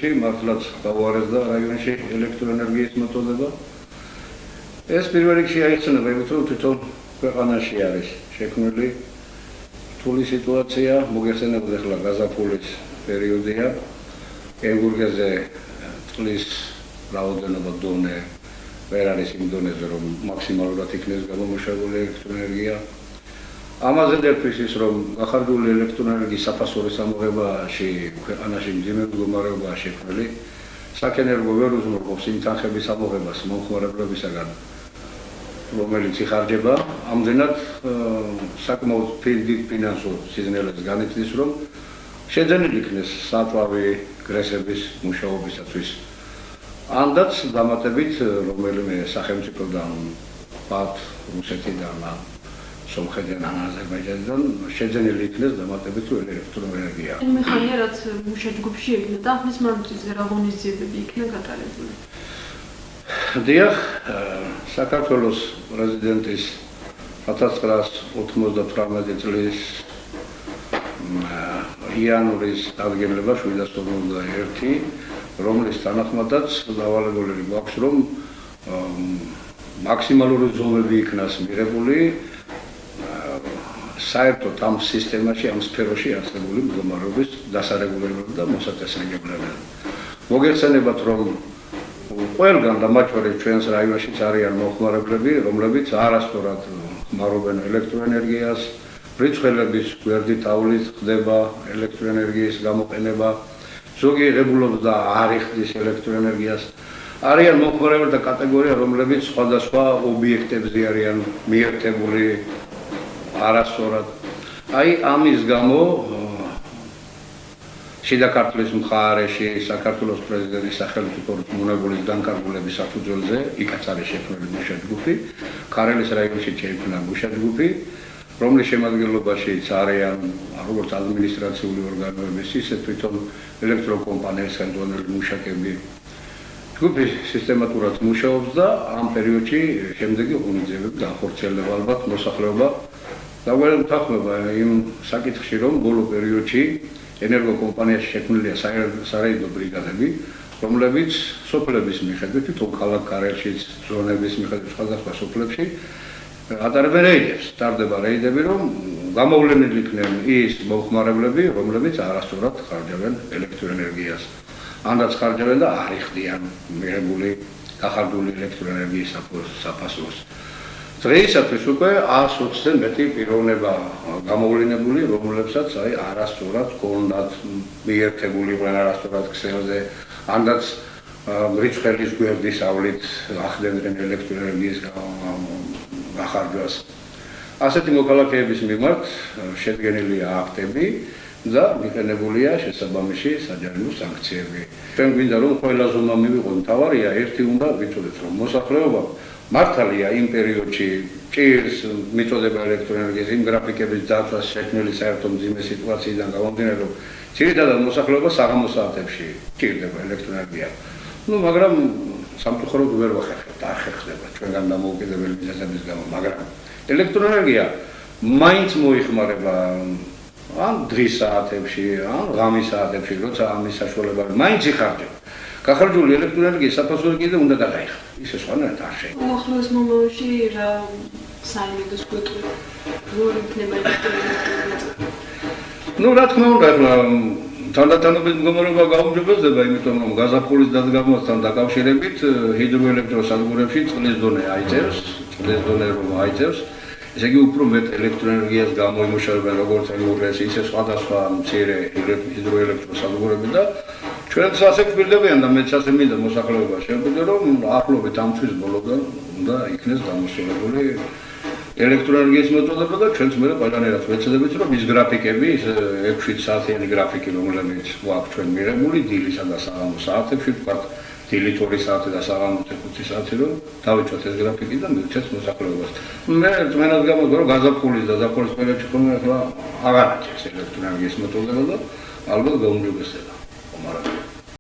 პერიოდში მართლაც გაუარესდა რაიონში ელექტროენერგიის მეთოდება. ეს პირველ რიგში აიხსნება იმით, რომ თვითონ ქვეყანაში არის შექმნილი რთული სიტუაცია, მოგეხსენებათ ახლა გაზაფხულის პერიოდია, ენგურგეზე წყლის რაოდენობა დონე ვერ არის იმ დონეზე, რომ მაქსიმალურად იქნეს გამომუშავებული ელექტროენერგია. ამაზე დერფის ის, რომ გახარჯული ელექტროენერგიის საფასურის ამოღებაში ქვეყანაში მძიმე მდგომარეობაა შექმნილი. საქენერგო ვერ უზრუნველყოფს იმ თანხების ამოღებას მომხმარებლებისაგან, რომელიც იხარჯება. ამდენად საკმაოდ დიდ ფინანსურ სიზნელეს განიცდის, რომ შეძენილი იქნეს საწვავი გრესების მუშაობისათვის. ანდაც დამატებით რომელიმე სახელმწიფოდან, ვთქვათ, რუსეთიდან, სომხეთიდან, აზერბაიჯანიდან შეძენილი იქნეს დამატებით ელექტროენერგია. მეხანია რაც მუშაჯგუფში იქნა და ახლის მანძილზე რა ღონისძიებები იქნა გატარებული? დიახ, საქართველოს პრეზიდენტის 1998 წლის იანვრის დადგენილება 751, რომლის თანახმადაც დავალებული გვაქვს, რომ მაქსიმალური ზომები იქნას მიღებული საერთოდ ამ სისტემაში, ამ სფეროში არსებული მდგომარეობის დასარეგულირებლად და მოსაწესრიგებლად. მოგეხსენებათ, რომ ყველგან და მათ შორის ჩვენს რაიონშიც არიან მომხმარებლები, რომლებიც არასწორად ხმარობენ ელექტროენერგიას, რიცხველების გვერდით ავლით ხდება ელექტროენერგიის გამოყენება, ზოგი ღებულობს და არ იხდის ელექტროენერგიას. არიან მომხმარებელთა კატეგორია, რომლებიც სხვადასხვა ობიექტებზე არიან მიერთებული არასწორად. აი ამის გამო შიდა ქართლის მხარეში საქართველოს პრეზიდენტის სახელმწიფო მონაგულის განკარგულების საფუძველზე იქაც არის შექმნილი მუშაჯგუფი, ქარელის რაიონში შეიქმნა მუშაჯგუფი, რომლის შემადგენლობაშიც არიან როგორც ადმინისტრაციული ორგანოების, ისე თვითონ ელექტროკომპანიის ხელმძღვანელი მუშაკები. ჯგუფი სისტემატურად მუშაობს და ამ პერიოდში შემდეგი ღონისძიებები განხორციელდება ალბათ მოსახლეობა დაგვეთანხმება იმ საკითხში, რომ ბოლო პერიოდში ენერგოკომპანიაში შექმნილია სარეიდო ბრიგადები, რომლებიც სოფლების მიხედვით, თითო ქალაქ ქარელშიც, ზონების მიხედვით სხვადასხვა სოფლებში ატარებენ რეიდებს. ტარდება რეიდები, რომ გამოვლენილი იქნენ ის მომხმარებლები, რომლებიც არასწორად ხარჯავენ ელექტროენერგიას. ანდაც ხარჯავენ და არ იხდიან მიღებული გახარჯული ელექტროენერგიის საფასურს. დღეისათვის უკვე 120-დან მეტი პიროვნება გამოვლენებული, რომლებსაც აი არასწორად ჰქონდათ მიერთებული არასწორად ქსელზე, ანდაც რიცხველის გვერდის ავლით ახდენდნენ ელექტროენერგიის გახარჯვას. ასეთი მოქალაქეების მიმართ შედგენილია აქტები და მიყენებულია შესაბამისი საჯარიმო სანქციები. ჩვენ გვინდა რომ ყველა ზონა მივიღოთ, მთავარია ერთი უნდა ვიცოდეთ, რომ მოსახლეობა მართალია იმ პერიოდში ჭირს მიწოდება ელექტროენერგიის იმ გრაფიკების დაცვას შექმნილი საერთო მძიმე სიტუაციიდან გამომდინარე, რომ ძირითადად მოსახლეობა საღამო საათებში ჭირდება ელექტროენერგია. მაგრამ სამწუხაროდ ვერ ვახერხებთ, არ ხერხდება ჩვენგან დამოუკიდებელი მიზეზების გამო, მაგრამ ელექტროენერგია მაინც მოიხმარება ან დღის საათებში, ან ღამის საათებში, როცა ამის საშუალება მაინც იხარჯება. გახარჯული ელექტროენერგიის საფასური კიდე უნდა გადაიხადოს. ისე სხვანაირად არ შეიძლება. უახლოეს მომავალში რა საიმედოს გვეტყვით? როგორ იქნება ელექტროენერგია? რა თქმა უნდა, ახლა თანდათანობით მდგომარეობა გაუმჯობესდება, იმიტომ რომ გაზაფხულის დადგმასთან დაკავშირებით ჰიდროელექტროსადგურებში წყლის დონე აიწევს, წყლის დონე რომ აიწევს, ესე იგი უფრო მეტ ელექტროენერგიას გამოიმუშავებენ როგორც ენერგიას, ისე სხვადასხვა მცირე ჰიდროელექტროსადგურები და ჩვენც ასე გვირდებიან და მეც ასე მინდა მოსახლეობა შევხვდე, რომ ახლობით ამ თვის ბოლოდან უნდა იქნეს დამოსულებული ელექტროენერგიის მეთოდება და ჩვენც მე ყველანაირად ვეცადებით, რომ ის გრაფიკები, ის 6 საათიანი გრაფიკი, რომლებიც გვაქვს ჩვენ მიღებული დილისა და საღამო საათებში, ვთქვათ, დილით 2 საათი და საღამოთ 5 საათი, რომ დავიცვათ ეს გრაფიკი და მივცეთ მოსახლეობას. მე წმენად გამოგო, რომ გაზაფხულის და ზაფხულის პერიოდში ხომ ახლა აღარ აჭირს ელექტროენერგიის მეთოდება და ალბათ გაუმჯობესდება.